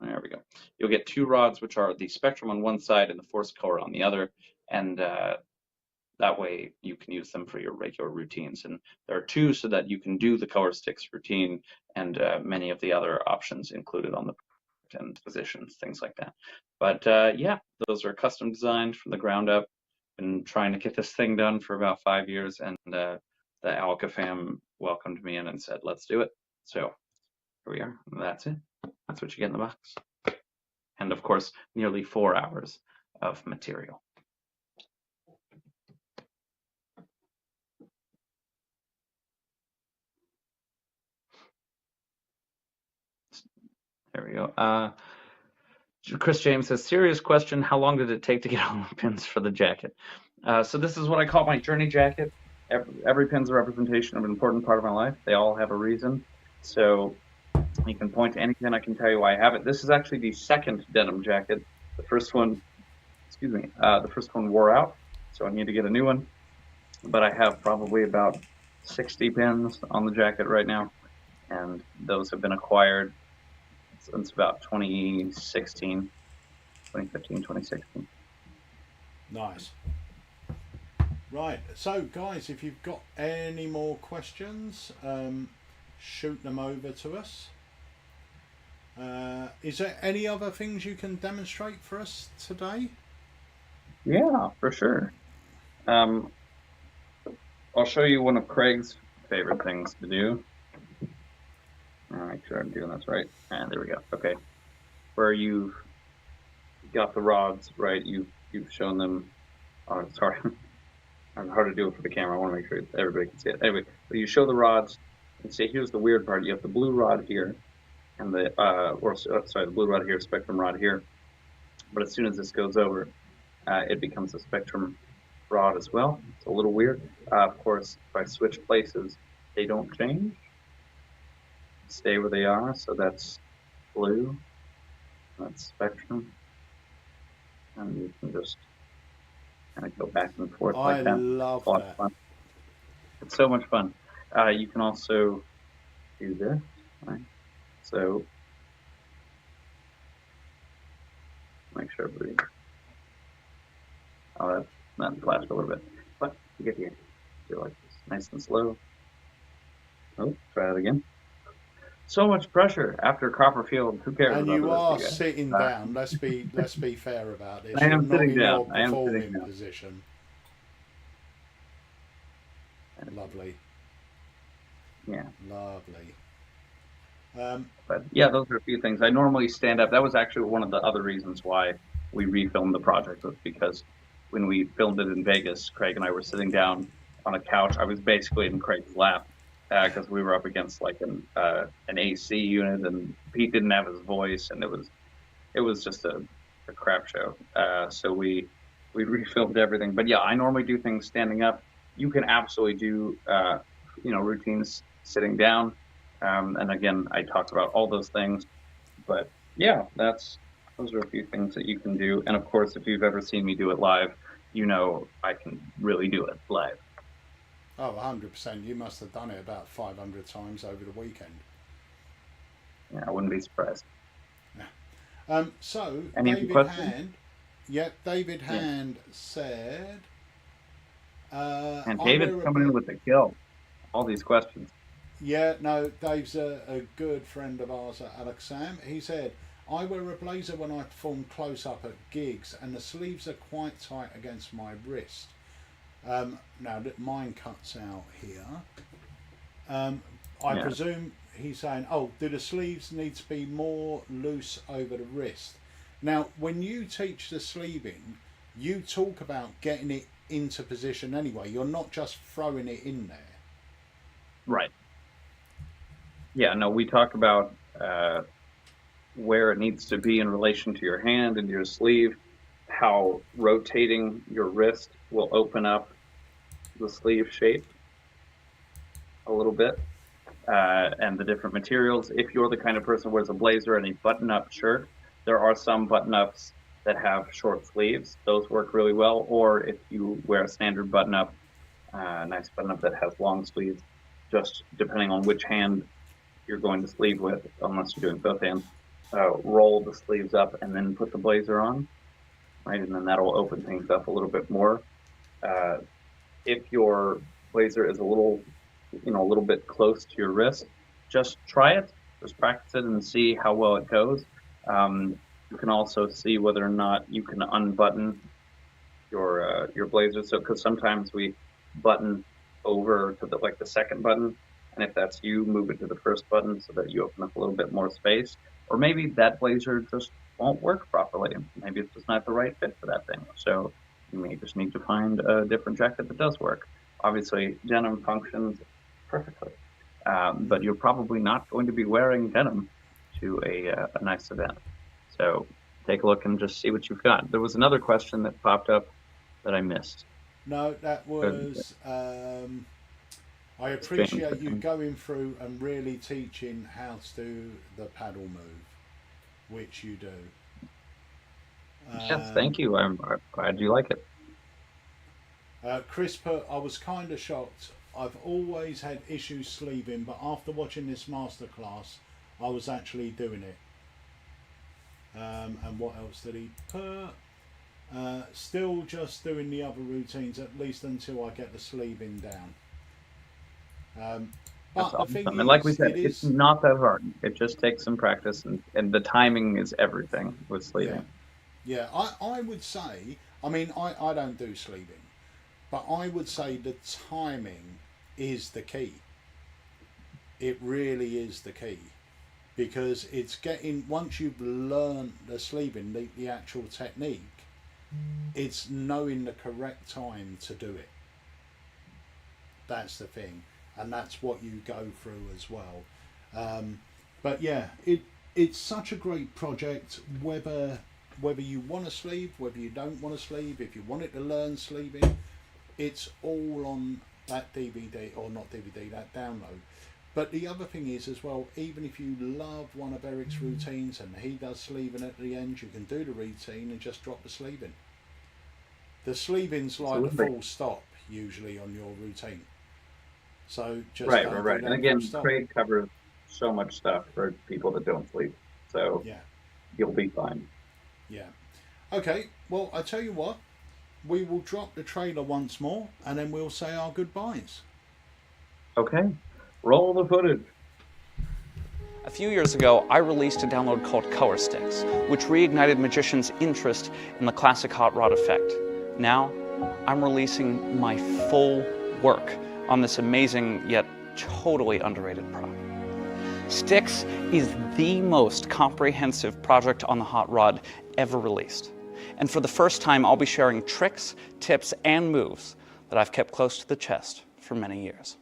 There we go. You'll get 2 rods, which are the spectrum on one side and the force color on the other, and that way you can use them for your regular routines. And there are 2 so that you can do the color sticks routine and many of the other options included on the and positions, things like that. But yeah, those are custom designed from the ground up. Been trying to get this thing done for about 5 years, and the Alakazam welcomed me in and said, let's do it. So here we are. That's it. That's what you get in the box. And of course, nearly 4 hours of material. There we go. Chris James says, serious question, how long did it take to get all the pins for the jacket? So this is what I call my journey jacket. Every pin's a representation of an important part of my life. They all have a reason. So you can point to any pin, I can tell you why I have it. This is actually the second denim jacket. The first one, the first one wore out, so I need to get a new one. But I have probably about 60 pins on the jacket right now, and those have been acquired since about 2015, 2016. Nice. Right, so guys, if you've got any more questions, shoot them over to us. Is there any other things you can demonstrate for us today? Yeah, for sure. I'll show you one of Craig's favorite things to do. I'll make sure I'm doing this right. And there we go. Okay. Where you've got the rods, right? You've shown them. Oh, sorry. It's hard to do it for the camera. I want to make sure everybody can see it. Anyway, so you show the rods and say, here's the weird part. You have the blue rod here, and the the blue rod here, spectrum rod here. But as soon as this goes over, it becomes a spectrum rod as well. It's a little weird. Of course, if I switch places, they don't change. Stay where they are. So that's blue. That's spectrum. And you can just kind of go back and forth like that. I love that. Fun. It's so much fun. You can also do this, right? So make sure everybody. Oh, that flashed a little bit, but you get the idea. Do like this, nice and slow. Oh, try that again. So much pressure after Copperfield. Who cares? And about you are you sitting down. Let's be fair about this. I am You're sitting not down. in I am your sitting performing down. position. Lovely. Yeah. Lovely. But yeah, those are a few things. I normally stand up. That was actually one of the other reasons why we refilmed the project, was because when we filmed it in Vegas, Craig and I were sitting down on a couch. I was basically in Craig's lap because we were up against like an AC unit, and Pete didn't have his voice, and it was just a crap show. So we refilmed everything. But yeah, I normally do things standing up. You can absolutely do routines sitting down. And again, I talked about all those things, but yeah, those are a few things that you can do. And of course, if you've ever seen me do it live, you know I can really do it live. Oh, 100%. You must have done it about 500 times over the weekend. Yeah, I wouldn't be surprised. So, Any David questions? Hand, David Hand said... And David's coming in with the kill. All these questions. Yeah, no, Dave's a good friend of ours at Alakazam. He said, I wear a blazer when I perform close-up at gigs, and the sleeves are quite tight against my wrist. Now, mine cuts out here. I presume he's saying, oh, do the sleeves need to be more loose over the wrist? Now, when you teach the sleeving, you talk about getting it into position anyway. You're not just throwing it in there. Right. Yeah, no, we talk about where it needs to be in relation to your hand and your sleeve, how rotating your wrist will open up the sleeve shape a little bit, and the different materials. If you're the kind of person who wears a blazer and a button-up shirt, there are some button-ups that have short sleeves. Those work really well. Or if you wear a standard button-up, nice button-up that has long sleeves, just depending on which hand you're going to sleeve with, unless you're doing both hands, roll the sleeves up and then put the blazer on, right? And then that'll open things up a little bit more. If your blazer is a little bit close to your wrist, just try it, just practice it and see how well it goes. You can also see whether or not you can unbutton your blazer. So, because sometimes we button over to the second button, and if that's you, move it to the first button so that you open up a little bit more space. Or maybe that blazer just won't work properly. Maybe it's just not the right fit for that thing. So you may just need to find a different jacket that does work. Obviously, denim functions perfectly, but you're probably not going to be wearing denim to a nice event. So take a look and just see what you've got. There was another question that popped up that I missed. No, that was... I appreciate you going through and really teaching how to do the paddle move, which you do. Yes, thank you. I'm glad you like it. Chris put, I was kind of shocked. I've always had issues sleeving, but after watching this masterclass, I was actually doing it. And what else did he put? Still just doing the other routines, at least until I get the sleeving down. But the thing is, and like we said, it's not that hard. It just takes some practice, and the timing is everything with sleeving. Yeah, I would say, I mean, I don't do sleeving, but I would say the timing is the key. It really is the key, because it's getting, once you've learned the sleeving, the actual technique, it's knowing the correct time to do it. That's the thing. And that's what you go through as well. But yeah, it's such a great project, whether you want to sleeve, whether you don't want to sleeve, if you wanted to learn sleeving, it's all on that DVD, or not DVD, that download. But the other thing is as well, even if you love one of Eric's routines and he does sleeving at the end, you can do the routine and just drop the sleeving. The sleeving's like the full stop usually on your routine. So just right. And again, Craig covers so much stuff for people that don't sleep. So yeah, you'll be fine. Yeah. Okay. Well, I tell you what, we will drop the trailer once more, and then we'll say our goodbyes. Okay. Roll the footage. A few years ago, I released a download called Color Sticks, which reignited magicians' interest in the classic hot rod effect. Now, I'm releasing my full work on this amazing yet totally underrated prop. Sticks is the most comprehensive project on the hot rod ever released. And for the first time, I'll be sharing tricks, tips, and moves that I've kept close to the chest for many years.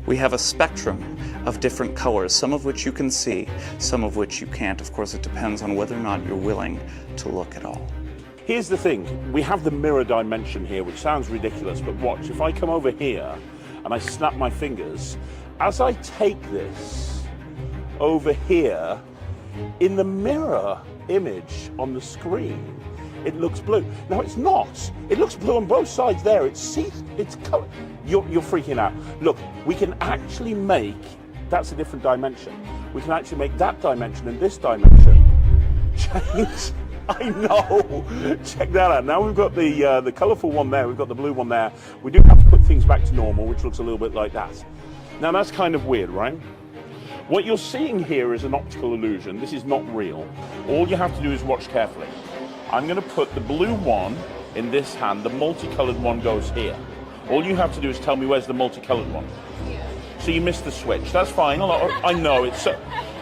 We have a spectrum of different colors, some of which you can see, some of which you can't. Of course, it depends on whether or not you're willing to look at all. Here's the thing, we have the mirror dimension here, which sounds ridiculous, but watch, if I come over here and I snap my fingers, as I take this over here, in the mirror image on the screen, it looks blue. Now it's not. It looks blue on both sides there. It's color. You're freaking out. Look, we can actually make, that's a different dimension. We can actually make that dimension and this dimension change. I know. Check that out. Now we've got the colourful one there. We've got the blue one there. We do have to put things back to normal, which looks a little bit like that. Now that's kind of weird, right? What you're seeing here is an optical illusion. This is not real. All you have to do is watch carefully. I'm going to put the blue one in this hand. The multicoloured one goes here. All you have to do is tell me where's the multicoloured one. So you missed the switch. That's fine. I know it's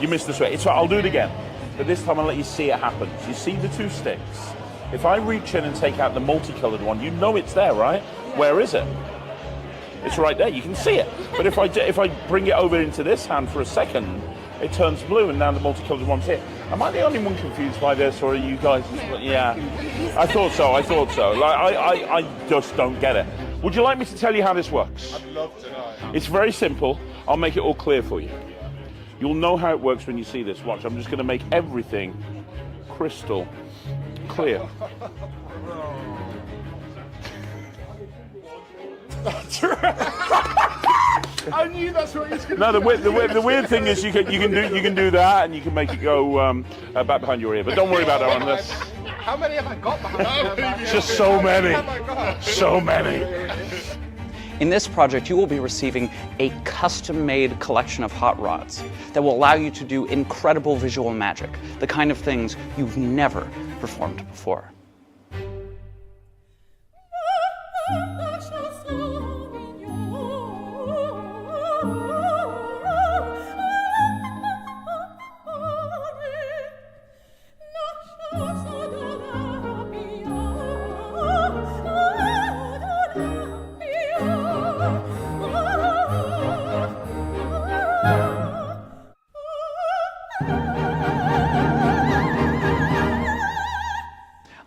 you missed the switch. I'll do it again. But this time I'll let you see it happen. So you see the two sticks. If I reach in and take out the multicoloured one, you know it's there, right? Where is it? It's right there. You can see it. But if I bring it over into this hand for a second, it turns blue, and now the multicoloured one's here. Am I the only one confused by this, or are you guys? Yeah, I thought so. Like I just don't get it. Would you like me to tell you how this works? I'd love to know. It's very simple. I'll make it all clear for you. You'll know how it works when you see this. Watch. I'm just going to make everything crystal clear. I knew that's what he was going to No, the weird thing is you can do that, and you can make it go back behind your ear. But don't worry about that one. That's How many have I got behind me? just so many, Oh my God. so many. In this project, you will be receiving a custom-made collection of hot rods that will allow you to do incredible visual magic, the kind of things you've never performed before.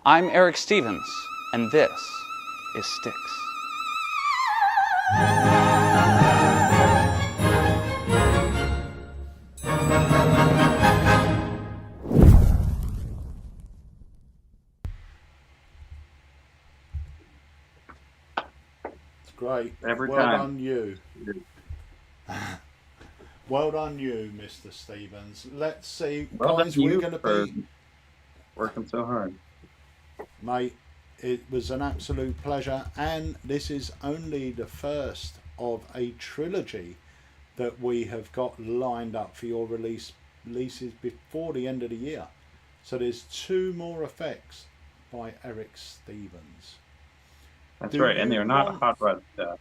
I'm Eric Stevens, and this is Sticks. It's great. Every well time. done you. Well done you, Mr. Stevens. Let's see, Well guys, done we're you going to for be... working so hard. Mate, it was an absolute pleasure, and this is only the first of a trilogy that we have got lined up for your releases before the end of the year. So there's 2 more effects by Eric Stevens. That's Do right, and you they're not want- hot rod stuff.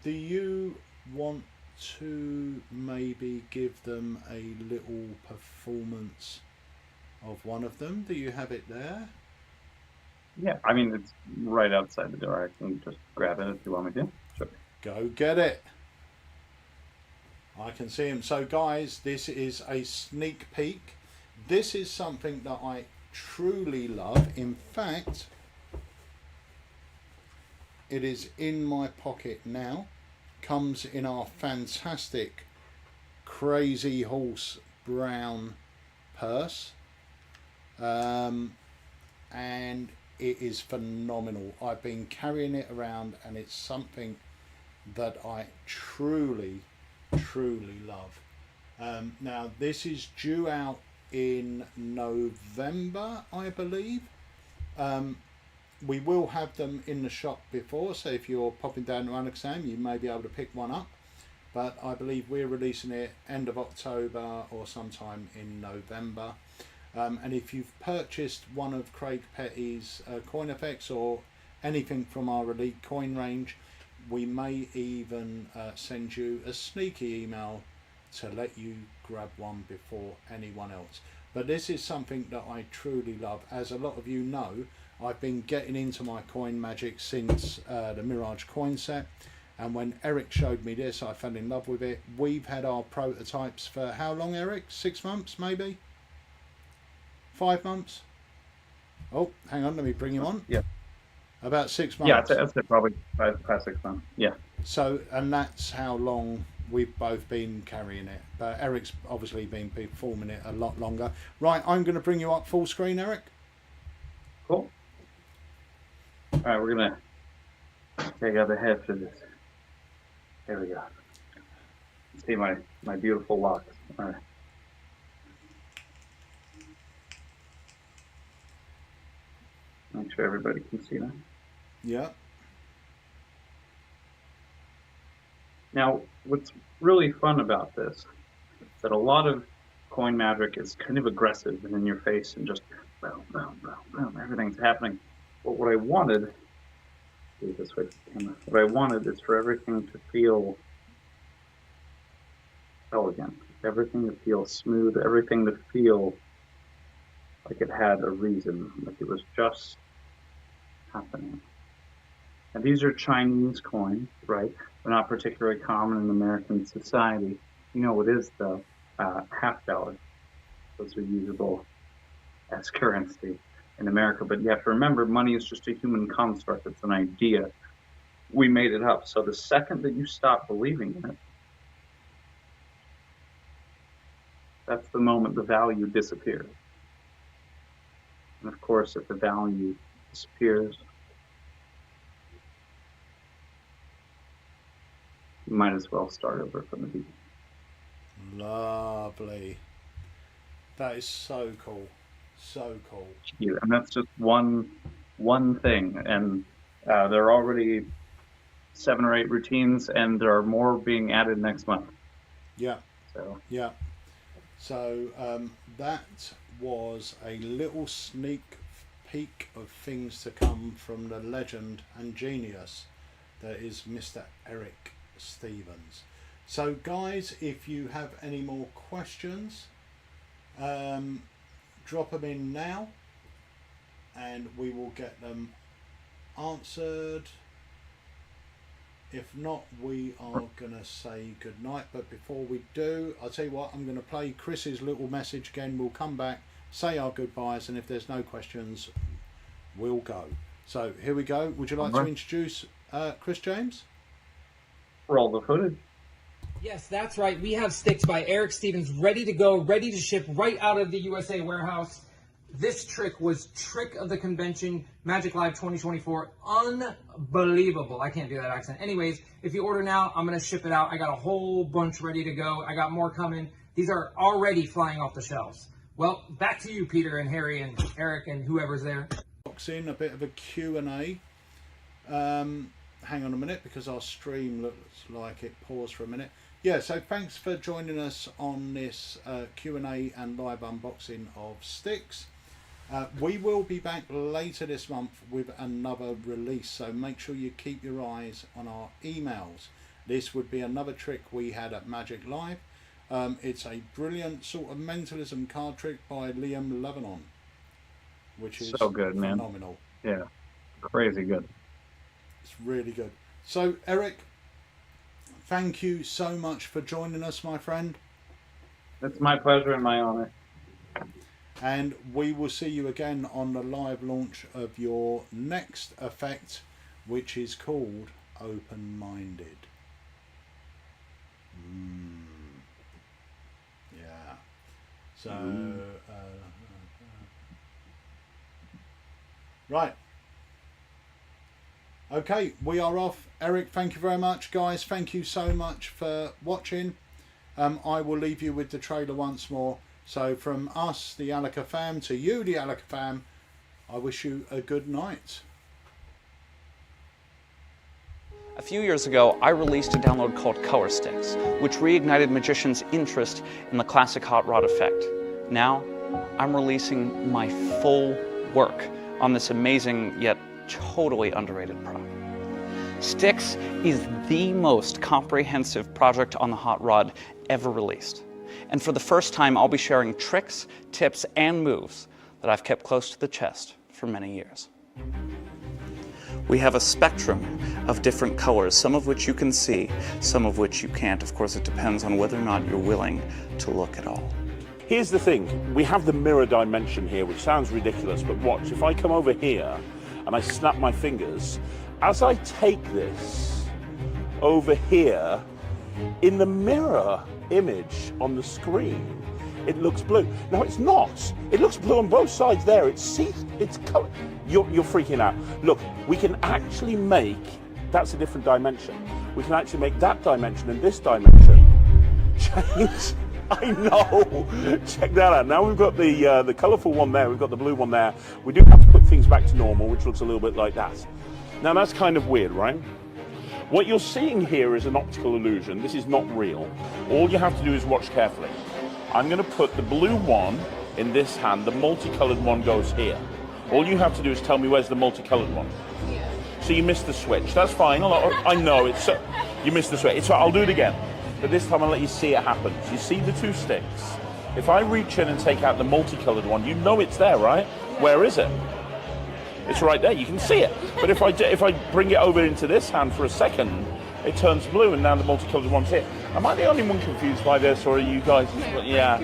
Do you want to maybe give them a little performance of one of them? Do you have it there? Yeah, I mean, it's right outside the door. I can just grab it if you want me to. Sure. Go get it. I can see him. So guys, this is a sneak peek. This is something that I truly love. In fact, it is in my pocket now. Comes in our fantastic Crazy Horse brown purse. And it is phenomenal. I've been carrying it around, and it's something that I truly love. Now this is due out in November, I believe. We will have them in the shop before, so if you're popping down to Alakazam, you may be able to pick one up. But I believe we're releasing it end of October or sometime in November. And if you've purchased one of Craig Petty's coin effects or anything from our Elite coin range, we may even send you a sneaky email to let you grab one before anyone else. But this is something that I truly love. As a lot of you know, I've been getting into my coin magic since the Mirage coin set. And when Eric showed me this, I fell in love with it. We've had our prototypes for how long, Eric? 6 months, maybe? 5 months? Oh, hang on, let me bring him on. Yeah. About 6 months. Yeah, that's probably past 6 months. Yeah. So, and that's how long we've both been carrying it. But Eric's obviously been performing it a lot longer. Right, I'm going to bring you up full screen, Eric. Cool. All right, we're gonna take out the head for this. There we go. See my beautiful locks. All right. Make sure everybody can see that. Yeah. Now, what's really fun about this is that a lot of coin magic is kind of aggressive and in your face and just boom, boom, boom, boom, everything's happening. But what I wanted, do this way, what I wanted is for everything to feel elegant, everything to feel smooth, everything to feel like it had a reason, like it was just happening. And these are Chinese coins, right? They're not particularly common in American society. You know what is the half dollar? Those are usable as currency in America. But you have to remember, money is just a human construct. It's an idea. We made it up. So the second that you stop believing in it, that's the moment the value disappears. And of course, if the value disappears, you might as well start over from the beginning. Lovely. That is so cool. So cool. Yeah, and that's just one thing. And there are already 7 or 8 routines, and there are more being added next month. Yeah. So yeah. So that was a little sneak peek of things to come from the legend and genius that is Mr. Eric Stevens. So guys, if you have any more questions, drop them in now and we will get them answered. If not, we are going to say good night. But before we do, I'll tell you what, I'm going to play Chris's little message again. We'll come back, say our goodbyes, and if there's no questions, we'll go. So here we go. Would you like to introduce Chris James? Roll the footage. Yes, that's right. We have sticks by Eric Stevens ready to go, ready to ship right out of the USA warehouse. This trick was Trick of the Convention, Magic Live 2024. Unbelievable. I can't do that accent. Anyways, if you order now, I'm going to ship it out. I got a whole bunch ready to go. I got more coming. These are already flying off the shelves. Well, back to you, Peter and Harry and Eric and whoever's there. Box in a bit of a Q&A. Hang on a minute, because our stream looks like it paused for a minute. Yeah, so thanks for joining us on this Q&A and live unboxing of sticks. We will be back later this month with another release, so make sure you keep your eyes on our emails. This would be another trick we had at Magic Live. It's a brilliant sort of mentalism card trick by Liam Lebanon, which is so good, man. Phenomenal. Yeah, crazy good. It's really good. So, Eric, thank you so much for joining us, my friend. It's my pleasure and my honor. And we will see you again on the live launch of your next effect, which is called Open-Minded. Yeah. So, right. Okay, we are off. Eric, thank you very much. Guys, thank you so much for watching. I will leave you with the trailer once more. So from us, the Alaka fam, to you, the Alaka fam, I wish you a good night. A few years ago, I released a download called Color Sticks, which reignited magicians' interest in the classic hot rod effect. Now, I'm releasing my full work on this amazing yet totally underrated product. Sticks is the most comprehensive project on the hot rod ever released. And for the first time, I'll be sharing tricks, tips, and moves that I've kept close to the chest for many years. We have a spectrum of different colors, some of which you can see, some of which you can't. Of course, it depends on whether or not you're willing to look at all. Here's the thing, we have the mirror dimension here, which sounds ridiculous, but watch, if I come over here and I snap my fingers, as I take this over here, in the mirror image on the screen, it looks blue. Now it's not. It looks blue on both sides there. It's color. You're freaking out. Look, we can actually make, that's a different dimension. We can actually make that dimension and this dimension change. I know. Check that out. Now we've got the colourful one there. We've got the blue one there. We do have to put things back to normal, which looks a little bit like that. Now that's kind of weird, right? What you're seeing here is an optical illusion. This is not real. All you have to do is watch carefully. I'm going to put the blue one in this hand. The multicoloured one goes here. All you have to do is tell me where's the multicoloured one. So you missed the switch. That's fine. I know it's you missed the switch. I'll do it again. But this time I'll let you see it happen. So you see the two sticks. If I reach in and take out the multicoloured one, you know it's there, right? Where is it? It's right there. You can see it. But if I bring it over into this hand for a second, it turns blue, and now the multicoloured one's here. Am I the only one confused by this, or are you guys? Yeah,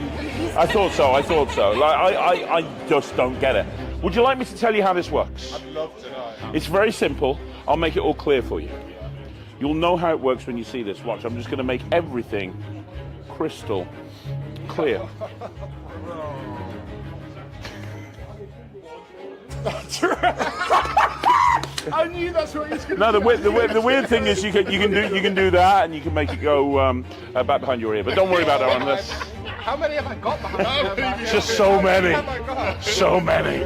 I thought so. Like I just don't get it. Would you like me to tell you how this works? I'd love to know. It's very simple. I'll make it all clear for you. You'll know how it works when you see this. Watch, I'm just going to make everything crystal clear. That's right. I knew that's what he was going to No, the weird thing is you can do that, and you can make it go back behind your ear. But don't worry about that one. How many have I got behind me? Just so many. Oh my God. So many.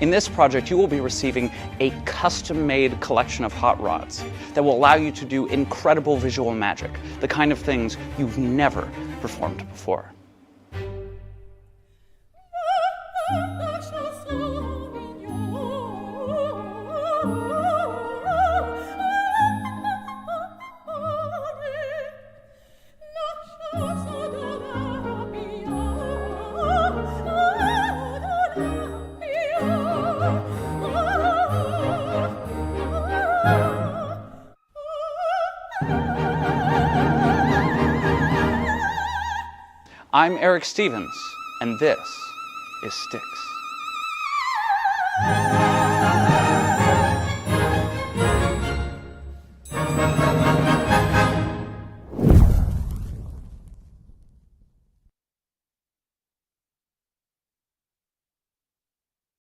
In this project, you will be receiving a custom-made collection of hot rods that will allow you to do incredible visual magic, the kind of things you've never performed before. I'm Eric Stevens, and this is Sticks.